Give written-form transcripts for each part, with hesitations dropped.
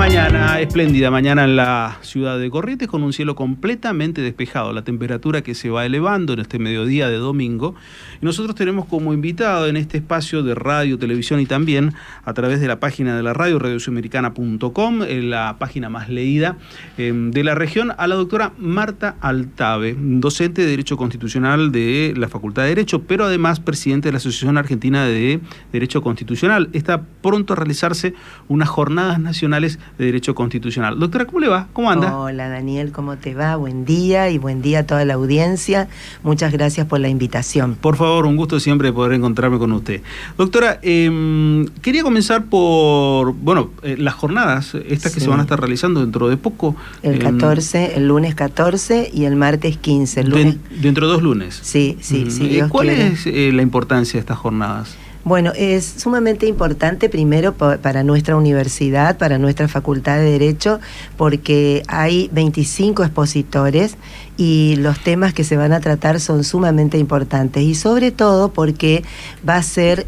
mañana, espléndida mañana en la ciudad de Corrientes, con un cielo completamente despejado, la temperatura que se va elevando en este mediodía de domingo. Y nosotros tenemos como invitado en este espacio de radio, televisión y también a través de la página de la radio, radiosudamericana.com, la página más leída de la región, a la doctora Marta Altave, docente de Derecho Constitucional de la Facultad de Derecho, pero además presidente de la Asociación Argentina de Derecho Constitucional. Está pronto a realizarse unas jornadas nacionales de Derecho Constitucional. Doctora, ¿cómo le va? ¿Cómo anda? Hola Daniel, ¿cómo te va? Buen día y buen día a toda la audiencia. Muchas gracias por la invitación. Por favor, un gusto siempre poder encontrarme con usted. Doctora, quería comenzar por, las jornadas, estas que se van a estar realizando dentro de poco. El lunes 14 y el martes 15. Dentro de 2 lunes. Sí, ¿Cuál es la importancia de estas jornadas? Bueno, es sumamente importante primero para nuestra universidad, para nuestra Facultad de Derecho, porque hay 25 expositores y los temas que se van a tratar son sumamente importantes, y sobre todo porque va a ser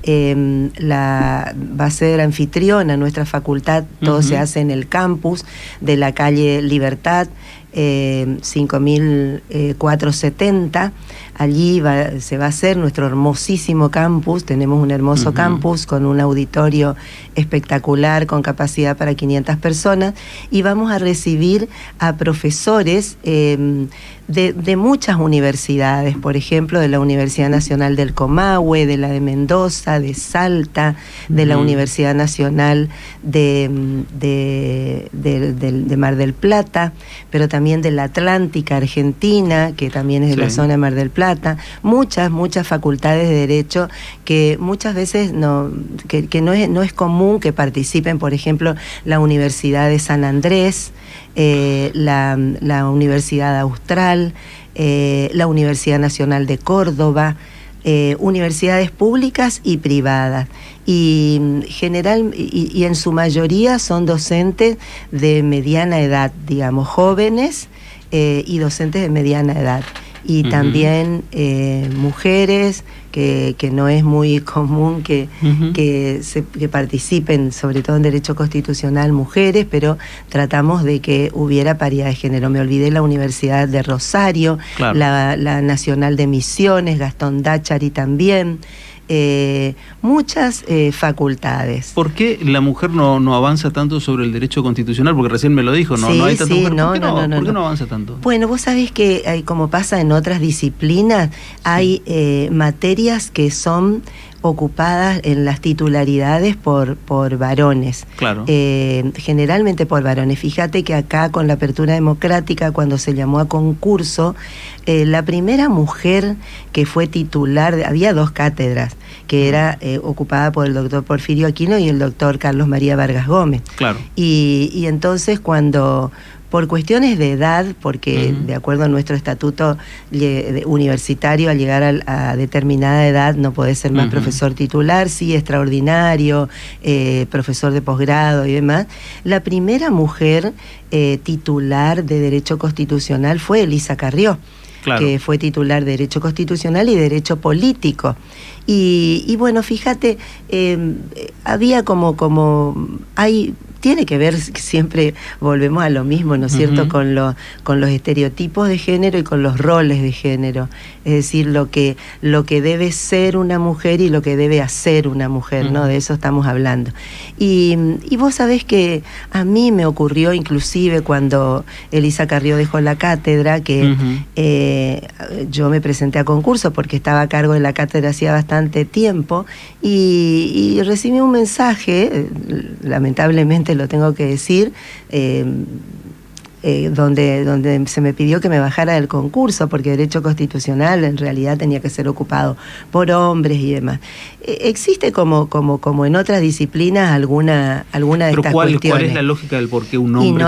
anfitriona nuestra facultad. Todo se hace en el campus de la calle Libertad, 5470. Allí se va a hacer nuestro hermosísimo campus. Tenemos un hermoso campus con un auditorio espectacular con capacidad para 500 personas, y vamos a recibir a profesores de muchas universidades, por ejemplo, de la Universidad Nacional del Comahue, de la de Mendoza, de Salta, de la Universidad Nacional de Mar del Plata, pero también de la Atlántica Argentina, que también es de la zona de Mar del Plata. Muchas facultades de Derecho que muchas veces no es común que participen. Por ejemplo, la Universidad de San Andrés, la Universidad Austral, la Universidad Nacional de Córdoba, universidades públicas y privadas, y en su mayoría son docentes de mediana edad, digamos, jóvenes, y docentes de mediana edad. Y también mujeres, que no es muy común que participen, sobre todo en Derecho Constitucional, mujeres, pero tratamos de que hubiera paridad de género. Me olvidé la Universidad de Rosario, claro, la Nacional de Misiones, Gastón Dáchari también. Muchas facultades. ¿Por qué la mujer no avanza tanto sobre el derecho constitucional? Porque recién me lo dijo, no hay tanta mujer. ¿Por qué no avanza tanto? Bueno, vos sabés que, como pasa en otras disciplinas, hay materias que son ocupadas en las titularidades por varones. Claro. Generalmente por varones. Fíjate que acá, con la apertura democrática, cuando se llamó a concurso, la primera mujer que fue titular, había 2 cátedras, que era ocupada por el doctor Porfirio Aquino y el doctor Carlos María Vargas Gómez. Claro. Y entonces, cuando, por cuestiones de edad, porque de acuerdo a nuestro estatuto universitario, al llegar a determinada edad no podés ser más profesor titular, sí extraordinario, profesor de posgrado y demás. La primera mujer titular de Derecho Constitucional fue Elisa Carrió. Claro. Que fue titular de Derecho Constitucional y Derecho Político. Y bueno, fíjate, había tiene que ver, siempre volvemos a lo mismo, ¿no es cierto?, con los estereotipos de género y con los roles de género. Es decir, lo que debe ser una mujer y lo que debe hacer una mujer, ¿no? De eso estamos hablando. Y vos sabés que a mí me ocurrió, inclusive cuando Elisa Carrió dejó la cátedra, que yo me presenté a concurso porque estaba a cargo de la cátedra hacía bastante tiempo, y recibí un mensaje, lamentablemente lo tengo que decir, donde se me pidió que me bajara del concurso, porque Derecho Constitucional en realidad tenía que ser ocupado por hombres y demás. Existe como en otras disciplinas alguna de estas cuestiones. ¿Cuál es la lógica del por qué un hombre? Y no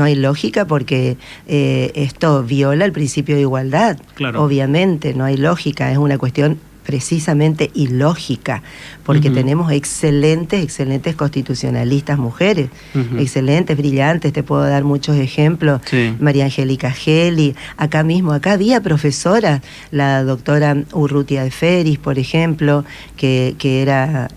hay lógica, porque esto viola el principio de igualdad. Claro. Obviamente no hay lógica, es una cuestión precisamente ilógica, porque tenemos excelentes constitucionalistas mujeres, excelentes, brillantes, te puedo dar muchos ejemplos, María Angélica Geli, acá había profesoras, la doctora Urrutia de Feris, por ejemplo, que era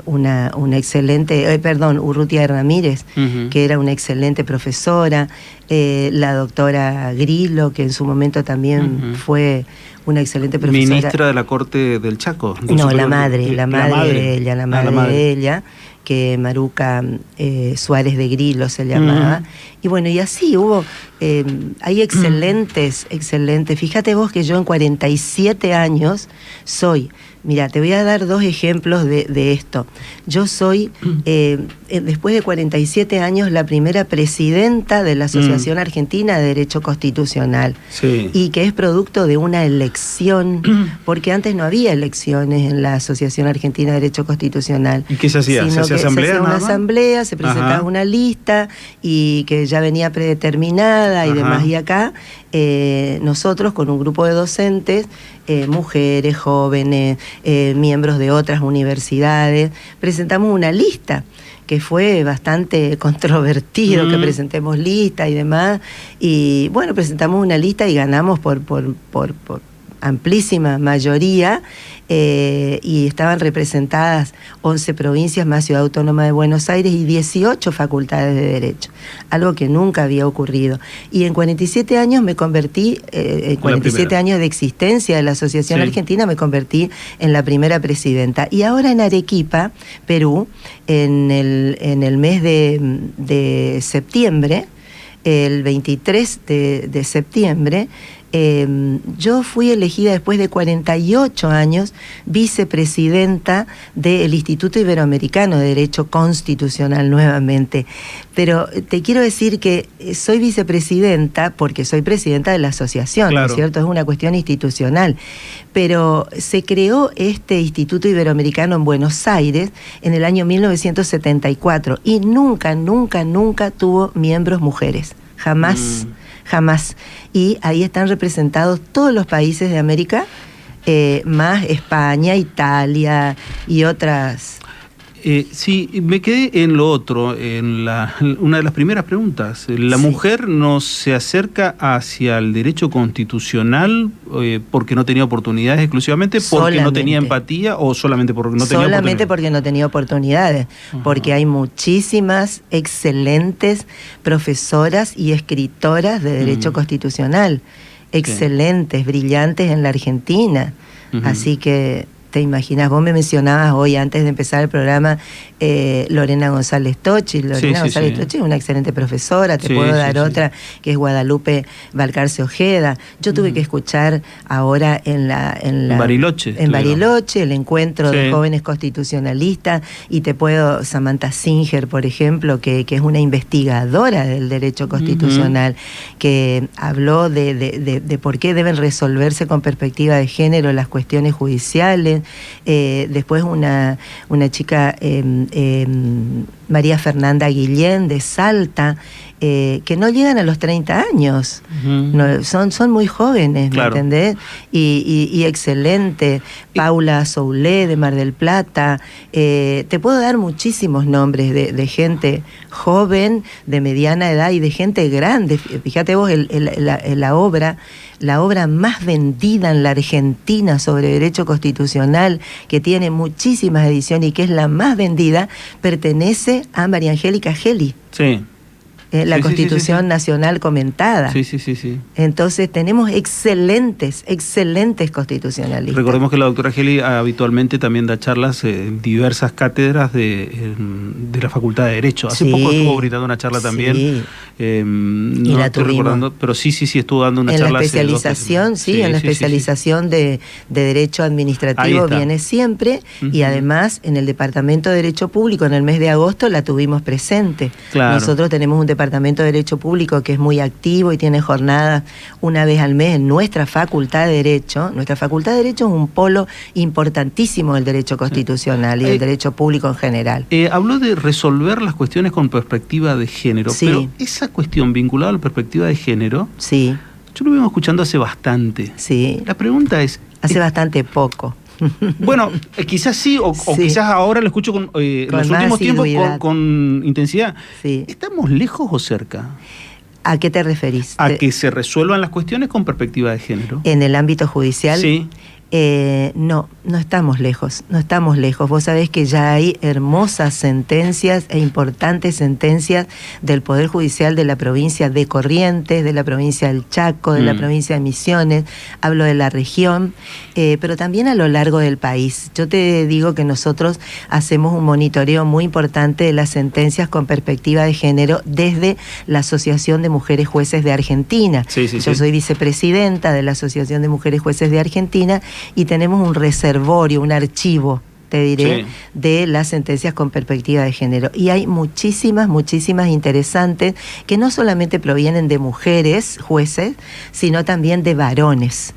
una excelente, Urrutia Ramírez, que era una excelente profesora, la doctora Grillo, que en su momento también fue una excelente profesora. Ministra de la Corte del Chaco. No, la madre de ella, que Maruca Suárez de Grillo se llamaba. Y bueno, y así hubo, hay excelentes. Fíjate vos que yo en 47 años soy, mira, te voy a dar 2 ejemplos de esto. Yo soy, después de 47 años, la primera presidenta de la Asociación Argentina de Derecho Constitucional, y que es producto de una elección, porque antes no había elecciones en la Asociación Argentina de Derecho Constitucional. ¿Y qué se hacía? ¿Se hacía asamblea? Se hacía una asamblea, se presentaba una lista, y que ya venía predeterminada y demás, y acá nosotros con un grupo de docentes, mujeres, jóvenes, miembros de otras universidades, presentamos una lista que fue bastante controvertido, que presentemos lista y demás, y bueno, presentamos una lista y ganamos por amplísima mayoría, y estaban representadas 11 provincias más Ciudad Autónoma de Buenos Aires y 18 facultades de Derecho, algo que nunca había ocurrido. Y en 47 años me convertí, en 47 años de existencia de la Asociación Argentina, me convertí en la primera presidenta. Y ahora en Arequipa, Perú, en el mes de septiembre, el 23 de septiembre, yo fui elegida después de 48 años vicepresidenta del Instituto Iberoamericano de Derecho Constitucional nuevamente. Pero te quiero decir que soy vicepresidenta porque soy presidenta de la asociación, ¿no es cierto? Es una cuestión institucional. Pero se creó este Instituto Iberoamericano en Buenos Aires en el año 1974 y nunca tuvo miembros mujeres. Jamás. Y ahí están representados todos los países de América, más España, Italia y otras. Sí, me quedé en lo otro, en una de las primeras preguntas. ¿La mujer no se acerca hacia el derecho constitucional porque no tenía oportunidades exclusivamente, porque no tenía empatía o solamente porque no tenía oportunidades? Solamente porque no tenía oportunidades, porque hay muchísimas excelentes profesoras y escritoras de derecho constitucional, excelentes, brillantes en la Argentina. Así que te imaginas, vos me mencionabas hoy antes de empezar el programa Lorena González Tochi. Lorena González Tochi es una excelente profesora, te puedo dar otra que es Guadalupe Valcarce Ojeda. Yo tuve que escuchar ahora en Bariloche. En Bariloche, el encuentro de jóvenes constitucionalistas, y te puedo, Samantha Singer, por ejemplo, que es una investigadora del derecho constitucional, que habló de por qué deben resolverse con perspectiva de género las cuestiones judiciales. Después una chica, María Fernanda Guillén de Salta, que no llegan a los 30 años, son muy jóvenes, ¿me entendés? Y excelente. Paula Soulé de Mar del Plata, te puedo dar muchísimos nombres de gente joven, de mediana edad y de gente grande. Fíjate vos, la obra más vendida en la Argentina sobre derecho constitucional, que tiene muchísimas ediciones y que es la más vendida, pertenece a María Angélica Geli. La Constitución Nacional comentada. Entonces tenemos excelentes constitucionalistas. Recordemos que la doctora Geli habitualmente también da charlas en diversas cátedras de la Facultad de Derecho. Hace poco estuvo brindando una charla también. No la estoy recordando, pero sí estuvo dando una charla. En la especialización, en la especialización de Derecho Administrativo viene siempre, y además en el Departamento de Derecho Público en el mes de agosto la tuvimos presente. Nosotros tenemos un Departamento de Derecho Público que es muy activo y tiene jornadas una vez al mes en nuestra Facultad de Derecho. Nuestra Facultad de Derecho es un polo importantísimo del derecho constitucional y del derecho público en general. Habló de resolver las cuestiones con perspectiva de género, pero esa cuestión vinculada a la perspectiva de género, yo lo vengo escuchando hace bastante. La pregunta es... Hace bastante poco. Bueno, quizás sí, o quizás ahora lo escucho en los últimos tiempos con intensidad. Sí. ¿Estamos lejos o cerca? ¿A qué te referís? A que se resuelvan las cuestiones con perspectiva de género. ¿En el ámbito judicial? Sí. No estamos lejos, no estamos lejos. Vos sabés que ya hay hermosas sentencias e importantes sentencias del Poder Judicial de la provincia de Corrientes, de la provincia del Chaco, de la provincia de Misiones, hablo de la región, pero también a lo largo del país. Yo te digo que nosotros hacemos un monitoreo muy importante de las sentencias con perspectiva de género desde la Asociación de Mujeres Jueces de Argentina. Yo soy vicepresidenta de la Asociación de Mujeres Jueces de Argentina y tenemos un reservorio, un archivo, te diré, de las sentencias con perspectiva de género. Y hay muchísimas interesantes que no solamente provienen de mujeres jueces, sino también de varones.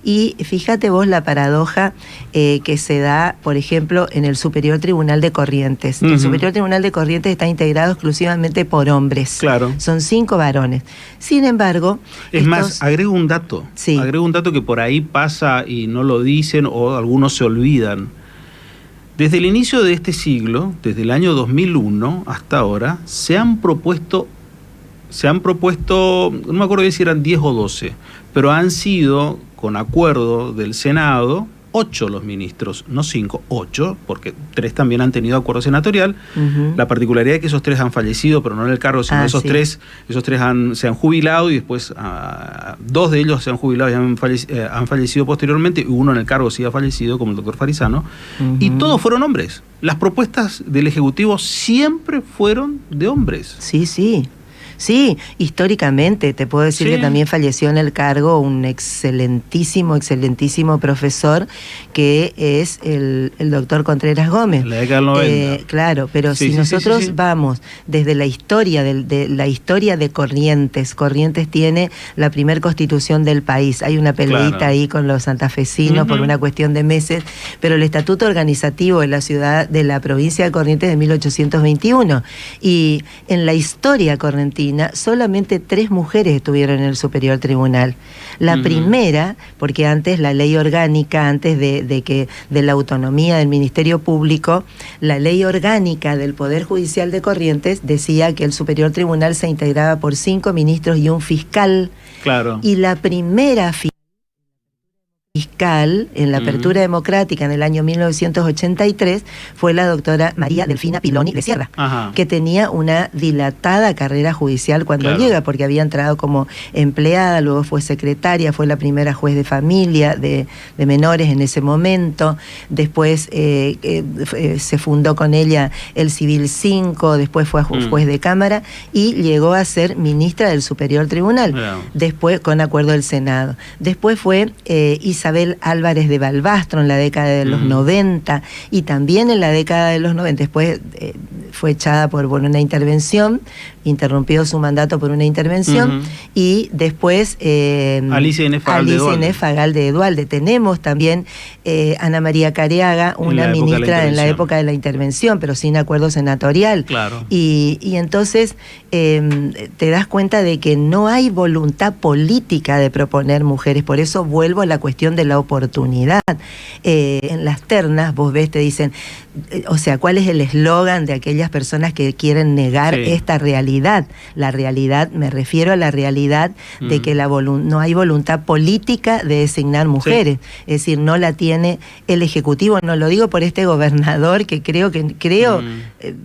Y fíjate vos la paradoja que se da, por ejemplo, en el Superior Tribunal de Corrientes. El Superior Tribunal de Corrientes está integrado exclusivamente por hombres. Claro. Son 5 varones. Sin embargo... más, agrego un dato. Sí. Agrego un dato que por ahí pasa y no lo dicen o algunos se olvidan. Desde el inicio de este siglo, desde el año 2001 hasta ahora, se han propuesto, no me acuerdo bien si eran 10 o 12, pero han sido, con acuerdo del Senado, 8 los ministros, no 5, 8, porque 3 también han tenido acuerdo senatorial. La particularidad es que esos 3 han fallecido, pero no en el cargo, sino esos tres se han jubilado y después 2 de ellos se han jubilado y han fallecido posteriormente, y uno en el cargo sí ha fallecido, como el doctor Farisano, y todos fueron hombres. Las propuestas del Ejecutivo siempre fueron de hombres. Sí, históricamente te puedo decir que también falleció en el cargo un excelentísimo profesor que es el doctor Contreras Gómez. En la década del 90. Claro, pero si nosotros vamos desde la historia la historia de Corrientes tiene la primer constitución del país. Hay una peleita ahí con los santafesinos por una cuestión de meses, pero el estatuto organizativo de la ciudad, de la provincia de Corrientes de 1821. Y en la historia correntina solamente 3 mujeres estuvieron en el Superior Tribunal. La primera, porque antes la ley orgánica, antes de la autonomía del Ministerio Público, la ley orgánica del Poder Judicial de Corrientes decía que el Superior Tribunal se integraba por 5 ministros y un fiscal. Claro. Y la primera fiscal en la apertura democrática en el año 1983 fue la doctora María Delfina Piloni de Sierra, que tenía una dilatada carrera judicial cuando llega, porque había entrado como empleada, luego fue secretaria, fue la primera juez de familia de menores en ese momento, después se fundó con ella el Civil 5, después fue juez de Cámara y llegó a ser ministra del Superior Tribunal, después con acuerdo del Senado. Después fue Isabel Álvarez de Balbastro en la década de los 90 y también en la década de los 90, después fue echada por una intervención, interrumpió su mandato por una intervención y después Alicia Inés Fagal de Edualde. Tenemos también Ana María Careaga, una ministra en la época de la intervención, pero sin acuerdo senatorial. Y entonces te das cuenta de que no hay voluntad política de proponer mujeres, por eso vuelvo a la cuestión de la oportunidad. En las ternas, vos ves, te dicen, o sea, ¿cuál es el eslogan de aquellas personas que quieren negar esta realidad? La realidad, me refiero a la realidad de que no hay voluntad política de designar mujeres, es decir, no la tiene el Ejecutivo. No lo digo por este gobernador que creo,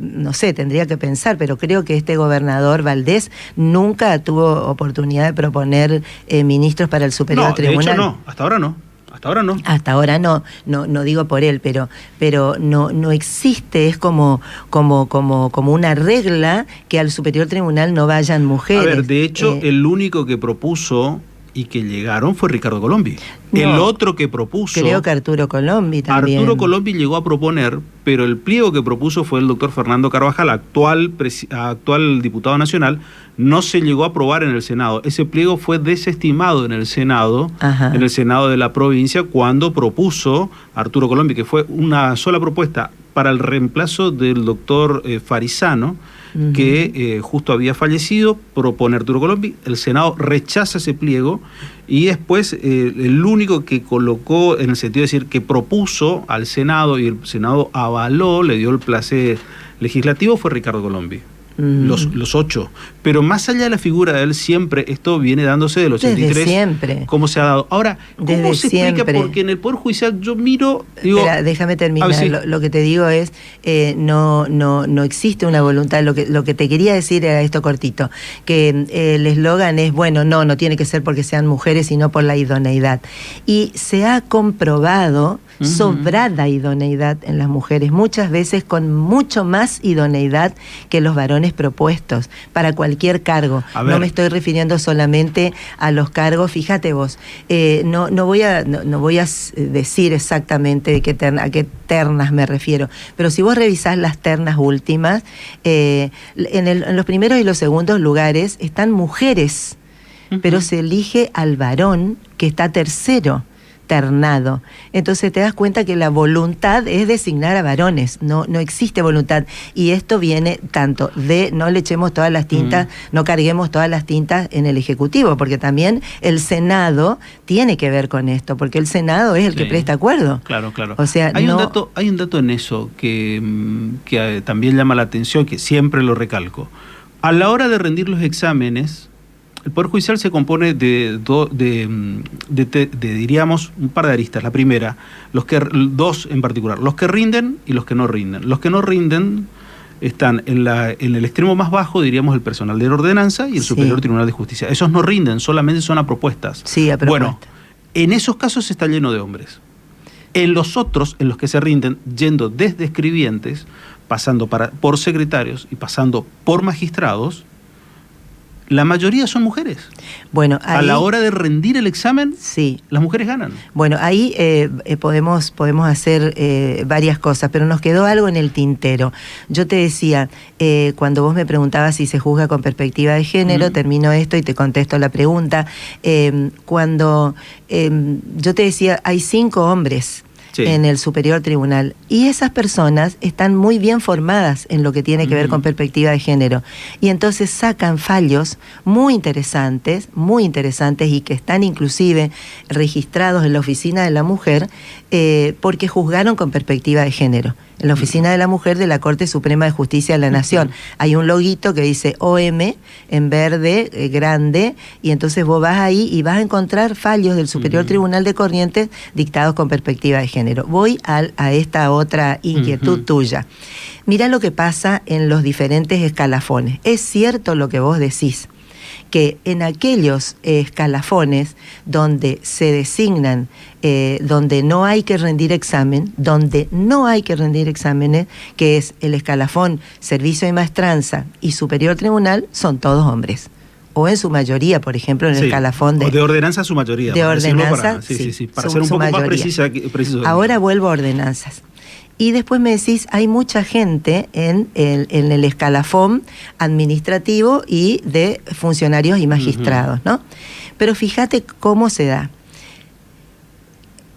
no sé, tendría que pensar, pero creo que este gobernador Valdés nunca tuvo oportunidad de proponer ministros para el Superior Tribunal. De hecho no, hasta ahora no. Hasta ahora no digo por él, pero no existe, es como una regla que al Superior Tribunal no vayan mujeres. A ver, de hecho, el único que propuso y que llegaron fue Ricardo Colombi. El otro que propuso... Creo que Arturo Colombi también. Arturo Colombi llegó a proponer, pero el pliego que propuso fue el doctor Fernando Carvajal, actual diputado nacional, no se llegó a aprobar en el Senado. Ese pliego fue desestimado en el Senado, en el Senado de la provincia, cuando propuso Arturo Colombi, que fue una sola propuesta para el reemplazo del doctor Farisano, que justo había fallecido, propone Arturo Colombi, el Senado rechaza ese pliego y después el único que colocó, en el sentido de decir que propuso al Senado y el Senado avaló, le dio el placer legislativo, fue Ricardo Colombi. Los 8. Pero más allá de la figura de él, siempre esto viene dándose del 83. Desde siempre. ¿Cómo se ha dado? Ahora, ¿cómo desde se siempre. explica? Porque en el Poder Judicial yo miro... Digo, espera, déjame terminar. Sí. Lo que te digo es, no existe una voluntad. Lo que te quería decir era esto cortito, que el eslogan es, bueno, no tiene que ser porque sean mujeres, sino por la idoneidad. Y se ha comprobado sobrada idoneidad en las mujeres, muchas veces con mucho más idoneidad que los varones propuestos para cualquier cargo. No me estoy refiriendo solamente a los cargos. Fíjate vos, no voy a decir exactamente a qué ternas me refiero, pero si vos revisás las ternas últimas, en los primeros y los segundos lugares están mujeres, pero se elige al varón que está tercero ternado. Entonces te das cuenta que la voluntad es designar a varones, no existe voluntad. Y esto viene tanto de no le echemos todas las tintas, no carguemos todas las tintas en el Ejecutivo, porque también el Senado tiene que ver con esto, porque el Senado es el que presta acuerdo. Claro. O sea, hay un dato en eso que también llama la atención, que siempre lo recalco. A la hora de rendir los exámenes, el Poder Judicial se compone de diríamos, un par de aristas. La primera, dos en particular, los que rinden y los que no rinden. Los que no rinden están en el extremo más bajo, diríamos, el personal de ordenanza y el Superior Tribunal de Justicia. Esos no rinden, solamente son a propuestas. Sí, a propuestas. Bueno, en esos casos está lleno de hombres. En los otros, en los que se rinden, yendo desde escribientes, pasando por secretarios y pasando por magistrados, la mayoría son mujeres. Bueno, ahí, a la hora de rendir el examen, las mujeres ganan. Bueno, ahí podemos hacer varias cosas, pero nos quedó algo en el tintero. Yo te decía, cuando vos me preguntabas si se juzga con perspectiva de género, termino esto y te contesto la pregunta. Cuando yo te decía, hay 5 hombres en el Superior Tribunal, y esas personas están muy bien formadas en lo que tiene que ver con perspectiva de género, y entonces sacan fallos muy interesantes y que están inclusive registrados en la Oficina de la Mujer, porque juzgaron con perspectiva de género. En la Oficina de la Mujer de la Corte Suprema de Justicia de la Nación hay un loguito que dice OM en verde, grande, y entonces vos vas ahí y vas a encontrar fallos del Superior Tribunal de Corrientes dictados con perspectiva de género. Voy a esta otra inquietud tuya. Mirá lo que pasa en los diferentes escalafones. Es cierto lo que vos decís, que en aquellos escalafones donde se designan, donde no hay que rendir examen, que es el escalafón Servicio de Maestranza y Superior Tribunal, son todos hombres. O en su mayoría, por ejemplo, en el escalafón de... O de ordenanza su mayoría. De ordenanza, para ser un poco más preciso. Ahora vuelvo a ordenanzas. Y después me decís, hay mucha gente en el escalafón administrativo y de funcionarios y magistrados, ¿no? Pero fíjate cómo se da.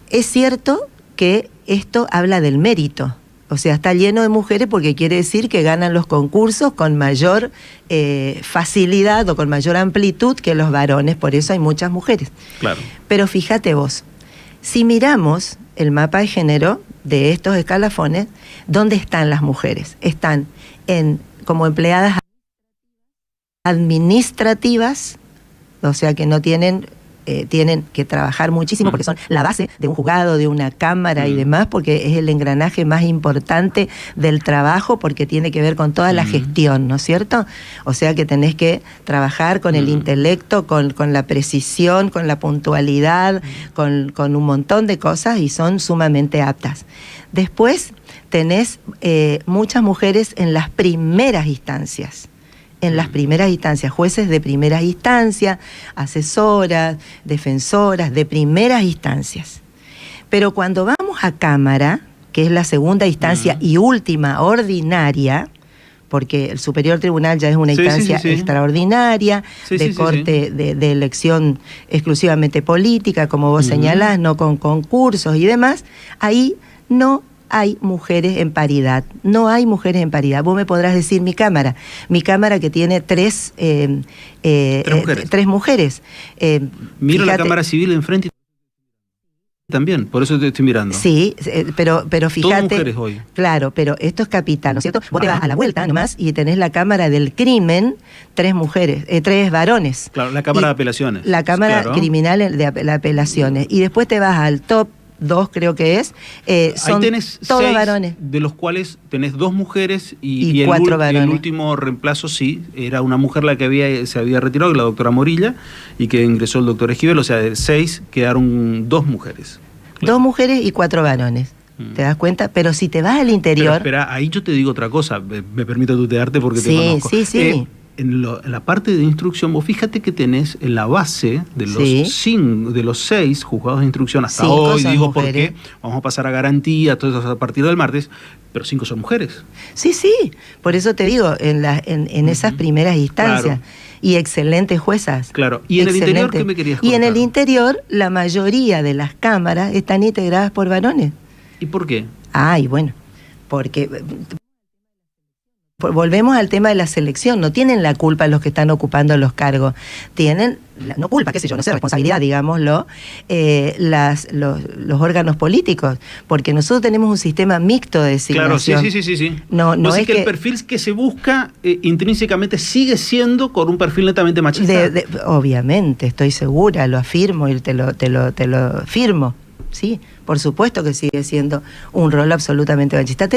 Es cierto que esto habla del mérito. O sea, está lleno de mujeres porque quiere decir que ganan los concursos con mayor facilidad o con mayor amplitud que los varones. Por eso hay muchas mujeres. Claro. Pero fíjate vos, si miramos el mapa de género de estos escalafones, ¿dónde están las mujeres? Están como empleadas administrativas, o sea que no tienen que trabajar muchísimo porque son la base de un juzgado, de una cámara y demás, porque es el engranaje más importante del trabajo, porque tiene que ver con toda la gestión, ¿no es cierto? O sea que tenés que trabajar con el intelecto, con la precisión, con la puntualidad, con un montón de cosas, y son sumamente aptas. Después tenés muchas mujeres en las primeras instancias. Jueces de primeras instancias, asesoras, defensoras de primeras instancias. Pero cuando vamos a Cámara, que es la segunda instancia y última ordinaria, porque el Superior Tribunal ya es una instancia extraordinaria, corte de elección exclusivamente política, como vos señalás, no con concursos y demás, ahí no hay mujeres en paridad. No hay mujeres en paridad. Vos me podrás decir mi cámara que tiene tres mujeres. Miro la Cámara Civil enfrente también, por eso te estoy mirando. Sí, pero fíjate. Todas mujeres hoy. Claro, pero esto es capital, ¿no es cierto? Vos te vas a la vuelta nomás y tenés la Cámara del Crimen, 3 mujeres, 3 varones. Claro, la Cámara de Apelaciones. La Cámara Criminal de Apelaciones. Y después te vas al top 2, creo que es. Son ahí tenés todos 6, varones. de los cuales tenés 2 mujeres y 4 varones. El último reemplazo, sí, era una mujer la que se había retirado, la doctora Morilla, y que ingresó el doctor Esquivel. O sea, de 6 quedaron 2 mujeres. Claro. 2 mujeres y 4 varones. ¿Te das cuenta? Pero si te vas al interior... Pero espera, ahí yo te digo otra cosa, me permito tutearte porque te conozco. Sí. En la parte de instrucción, vos fíjate que tenés en la base de los 6 juzgados de instrucción hasta hoy, digo mujeres. Porque vamos a pasar a garantía, todo eso a partir del martes, pero 5 son mujeres. Sí, por eso te digo, en esas primeras instancias. Claro. Y excelentes juezas. Claro. ¿Y en el interior qué me querías contar? Y en el interior, la mayoría de las cámaras están integradas por varones. ¿Y por qué? Ay, bueno, porque... Volvemos al tema de la selección. No tienen la culpa los que están ocupando los cargos. Tienen, no culpa, qué sé yo, no sé, responsabilidad, digámoslo, los órganos políticos. Porque nosotros tenemos un sistema mixto de designación. Claro, sí. No es que el perfil que se busca intrínsecamente sigue siendo con un perfil netamente machista. Obviamente, estoy segura, lo afirmo y te lo firmo. Sí, por supuesto que sigue siendo un rol absolutamente machista.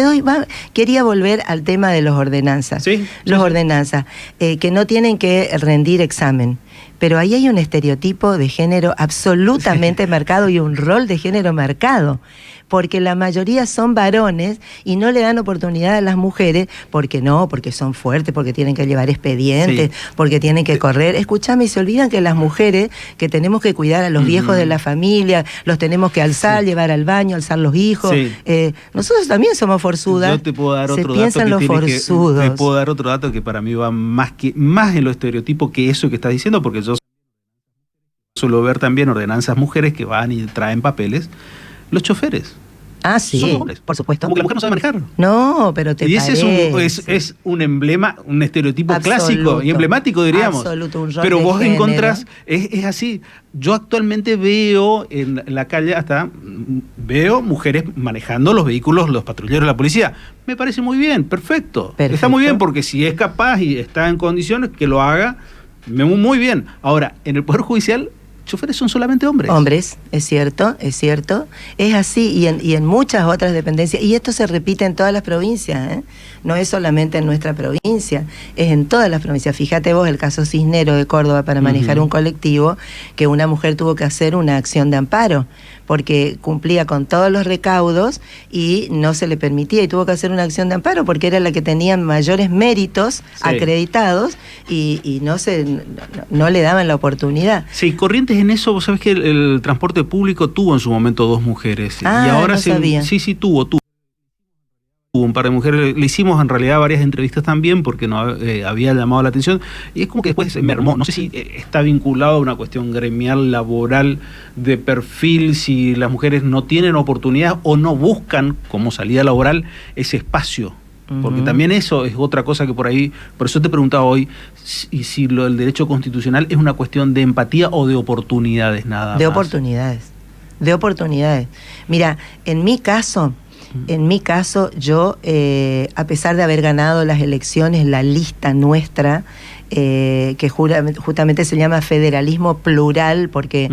Quería volver al tema de las ordenanzas. Ordenanzas, que no tienen que rendir examen. Pero ahí hay un estereotipo de género absolutamente marcado y un rol de género marcado. Porque la mayoría son varones y no le dan oportunidad a las mujeres porque son fuertes, porque tienen que llevar expedientes, porque tienen que correr. Escúchame, y se olvidan que las mujeres que tenemos que cuidar a los viejos de la familia, los tenemos que alzar, llevar al baño, alzar los hijos. Nosotros también somos forzudas. Yo te puedo dar otro dato que para mí va más en lo estereotipo que eso que estás diciendo, porque yo suelo ver también ordenanzas mujeres que van y traen papeles. Los choferes. Ah, sí, por supuesto. Como que la mujer no sabe manejar. No, pero y ese es un emblema, un estereotipo clásico y emblemático, diríamos. Absoluto, un rol pero vos género. Encontrás, es así. Yo actualmente veo en la calle veo mujeres manejando los vehículos, los patrulleros de la policía. Me parece muy bien, perfecto. Está muy bien, porque si es capaz y está en condiciones que lo haga, muy bien. Ahora, en el Poder Judicial, choferes son solamente hombres. Hombres, es cierto. Es así y en muchas otras dependencias. Y esto se repite en todas las provincias, ¿eh? No es solamente en nuestra provincia, es en todas las provincias. Fíjate vos el caso Cisnero de Córdoba para manejar un colectivo, que una mujer tuvo que hacer una acción de amparo, porque cumplía con todos los recaudos y no se le permitía, y tuvo que hacer una acción de amparo porque era la que tenía mayores méritos acreditados y no le daban la oportunidad. Sí, Corrientes en eso, vos sabés que el transporte público tuvo en su momento 2 mujeres. Y ahora no sabía. Sí, tuvo un par de mujeres. Le hicimos en realidad varias entrevistas también porque no había llamado la atención, y es como que después se mermó. No sé si está vinculado a una cuestión gremial, laboral, de perfil, si las mujeres no tienen oportunidad o no buscan como salida laboral ese espacio. Porque también eso es otra cosa que por eso te preguntaba hoy, si el derecho constitucional es una cuestión de empatía o de oportunidades nada más. De oportunidades. Mira, en mi caso, yo, a pesar de haber ganado las elecciones, la lista nuestra, que justamente se llama federalismo plural, porque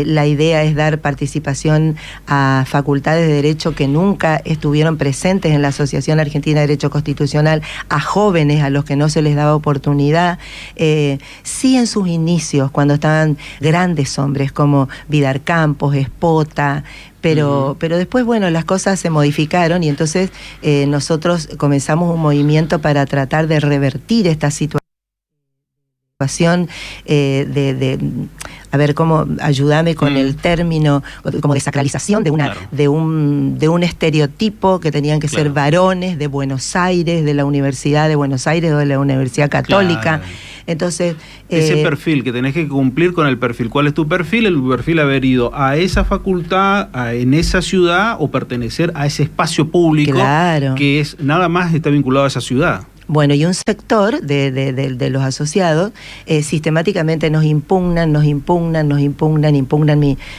la idea es dar participación a facultades de derecho que nunca estuvieron presentes en la Asociación Argentina de Derecho Constitucional, a jóvenes a los que no se les daba oportunidad. Sí, en sus inicios, cuando estaban grandes hombres como Vidar Campos, Espota, pero después, bueno, las cosas se modificaron y entonces nosotros comenzamos un movimiento para tratar de revertir esta situación a ver cómo, ayúdame con el término, como desacralización de una, de un estereotipo que tenían que ser varones de Buenos Aires, de la Universidad de Buenos Aires o de la Universidad Católica. Entonces, ese perfil, que tenés que cumplir con el perfil. ¿Cuál es tu perfil? El perfil haber ido a esa facultad, en esa ciudad, o pertenecer a ese espacio público que es nada más está vinculado a esa ciudad. Bueno, y un sector de los asociados sistemáticamente nos impugnan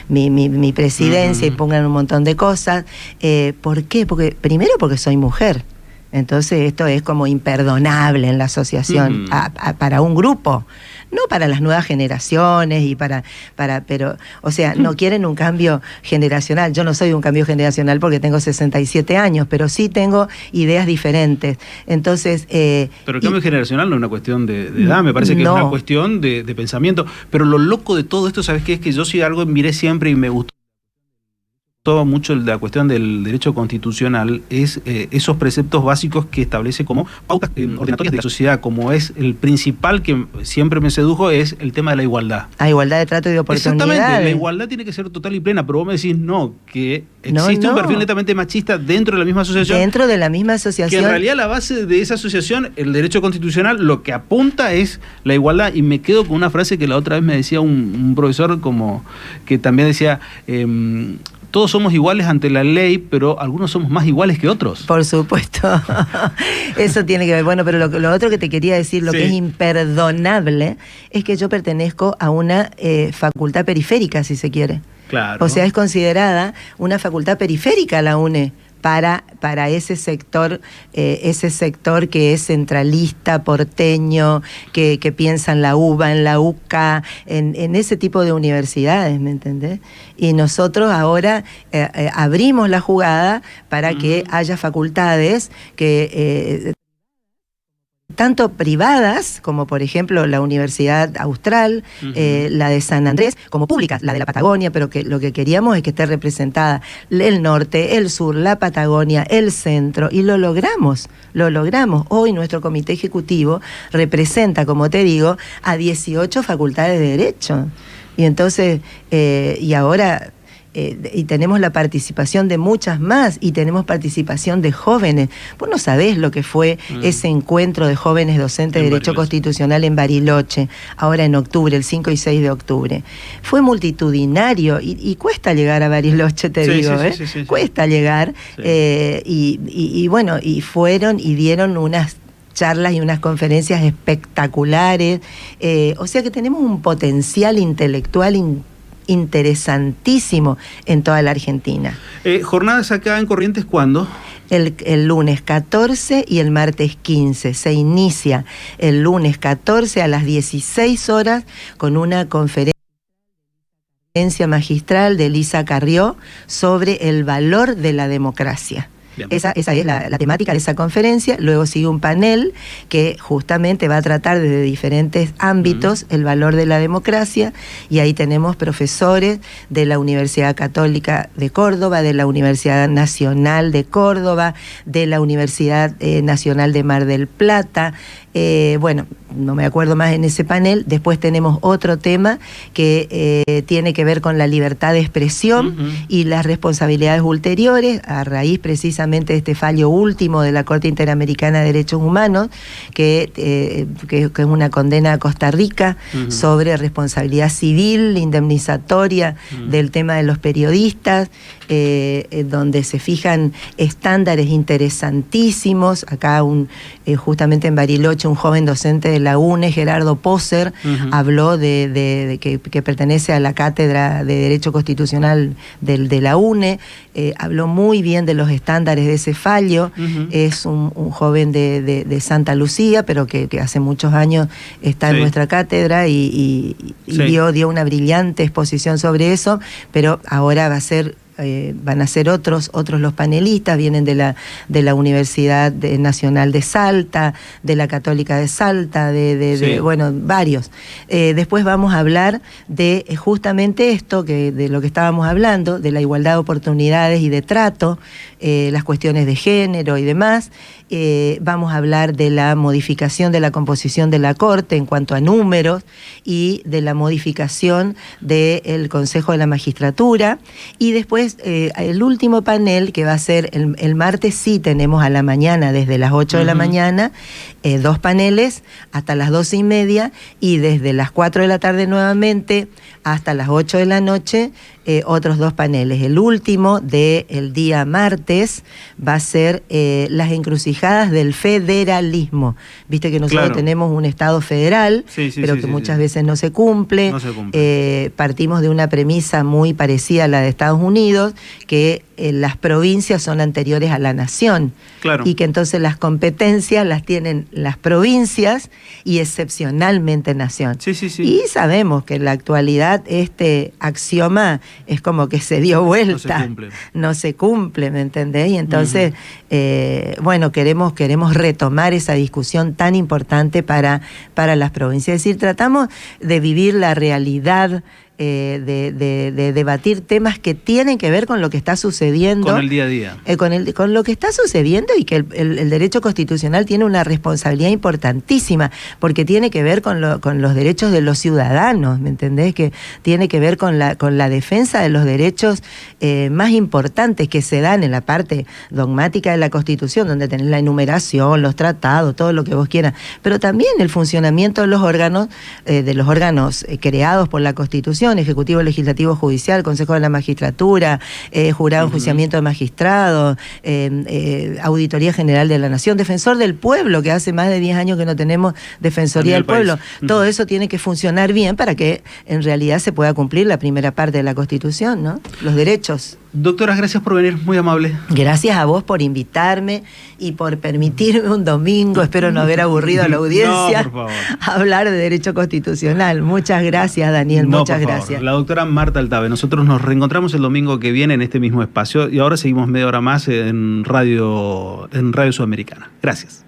mi presidencia, impugnan un montón de cosas. ¿Por qué? Primero porque soy mujer. Entonces esto es como imperdonable en la asociación para un grupo, no para las nuevas generaciones pero, o sea, no quieren un cambio generacional. Yo no soy un cambio generacional porque tengo 67 años, pero sí tengo ideas diferentes. Entonces, pero el cambio generacional no es una cuestión de edad, me parece que es una cuestión de pensamiento. Pero lo loco de todo esto, ¿sabes qué? Es que yo sí algo miré siempre y me gustó mucho la cuestión del derecho constitucional, es esos preceptos básicos que establece como pautas ordenatorias de la sociedad, como es el principal que siempre me sedujo, es el tema de la igualdad. A igualdad de trato y de oportunidades. Exactamente, la igualdad tiene que ser total y plena, pero vos me decís no, que existe un perfil netamente machista dentro de la misma asociación. Dentro de la misma asociación. Que en realidad la base de esa asociación, el derecho constitucional, lo que apunta es la igualdad. Y me quedo con una frase que la otra vez me decía un profesor, como que también decía... todos somos iguales ante la ley, pero algunos somos más iguales que otros. Por supuesto. Eso tiene que ver. Bueno, pero lo otro que te quería decir, lo que es imperdonable, es que yo pertenezco a una facultad periférica, si se quiere. Claro. O sea, es considerada una facultad periférica la UNE. Para ese sector que es centralista, porteño, que piensa en la UBA, en la UCA, en ese tipo de universidades, ¿me entendés? Y nosotros ahora abrimos la jugada para que haya facultades que... tanto privadas, como por ejemplo la Universidad Austral, la de San Andrés, como públicas, la de la Patagonia, pero que lo que queríamos es que esté representada el norte, el sur, la Patagonia, el centro, y lo logramos. Hoy nuestro comité ejecutivo representa, como te digo, a 18 facultades de Derecho. Y entonces, y ahora... y tenemos la participación de muchas más, y tenemos participación de jóvenes. Vos no sabés lo que fue ese encuentro de jóvenes docentes de Derecho Constitucional en Bariloche, ahora en octubre, el 5 y 6 de octubre. Fue multitudinario, y cuesta llegar a Bariloche, te digo, sí. Cuesta llegar, y bueno, y fueron y dieron unas charlas y unas conferencias espectaculares, o sea que tenemos un potencial intelectual interesantísimo en toda la Argentina. ¿Jornadas acá en Corrientes cuándo? El lunes 14 y el martes 15. Se inicia el lunes 14 a las 16 horas con una conferencia magistral de Elisa Carrió sobre el valor de la democracia. Esa es la temática de esa conferencia. Luego sigue un panel que justamente va a tratar desde diferentes ámbitos el valor de la democracia, y ahí tenemos profesores de la Universidad Católica de Córdoba, de la Universidad Nacional de Córdoba, de la Universidad Nacional de Mar del Plata. Bueno, no me acuerdo más en ese panel. Después tenemos otro tema que tiene que ver con la libertad de expresión y las responsabilidades ulteriores, a raíz precisamente de este fallo último de la Corte Interamericana de Derechos Humanos, que es una condena a Costa Rica sobre responsabilidad civil, indemnizatoria del tema de los periodistas, donde se fijan estándares interesantísimos. Acá justamente en Bariloche, un joven docente de la UNE, Gerardo Poser, habló de que pertenece a la Cátedra de Derecho Constitucional de la UNE, habló muy bien de los estándares de ese fallo. Es un joven de Santa Lucía, pero que hace muchos años está en nuestra cátedra y dio una brillante exposición sobre eso, pero ahora va a ser van a ser otros los panelistas, vienen de la Universidad Nacional de Salta, de la Católica de Salta, bueno, varios. Después vamos a hablar de justamente esto, de lo que estábamos hablando, de la igualdad de oportunidades y de trato, las cuestiones de género y demás. Vamos a hablar de la modificación de la composición de la Corte en cuanto a números y de la modificación del Consejo de la Magistratura. Y después el último panel, que va a ser el martes, sí tenemos a la mañana, desde las 8 de la mañana, 2 paneles hasta las 12:30, y desde las 4 de la tarde nuevamente hasta las 8 de la noche, otros 2 paneles. El último del día martes va a ser las encrucijadas del federalismo. Viste que nosotros tenemos un Estado federal, pero que muchas veces no se cumple. Partimos de una premisa muy parecida a la de Estados Unidos, que las provincias son anteriores a la nación. Y que entonces las competencias las tienen las provincias y excepcionalmente nación. Y sabemos que en la actualidad este axioma es como que se dio vuelta. No se cumple, ¿me entendés? Y entonces, bueno, queremos retomar esa discusión tan importante para las provincias. Es decir, tratamos de vivir la realidad, de debatir temas que tienen que ver con lo que está sucediendo. Con el día a día. Con lo que está sucediendo, y que el derecho constitucional tiene una responsabilidad importantísima, porque tiene que ver con los derechos de los ciudadanos, ¿me entendés? Que tiene que ver con la defensa de los derechos más importantes que se dan en la parte dogmática de la Constitución, donde tenés la enumeración, los tratados, todo lo que vos quieras, pero también el funcionamiento de los órganos creados por la Constitución: Ejecutivo, Legislativo, Judicial, Consejo de la Magistratura, Jurado de Enjuiciamiento de Magistrados, Auditoría General de la Nación, Defensor del Pueblo, que hace más de 10 años que no tenemos Defensoría del Pueblo. Todo eso tiene que funcionar bien para que en realidad se pueda cumplir la primera parte de la Constitución, ¿no? Los derechos. Doctora, gracias por venir, muy amable. Gracias a vos por invitarme y por permitirme un domingo, espero no haber aburrido a la audiencia, por favor, hablar de derecho constitucional. Muchas gracias, Daniel, muchas gracias. La doctora Marta Altave. Nosotros nos reencontramos el domingo que viene en este mismo espacio, y ahora seguimos media hora más en Radio Sudamericana. Gracias.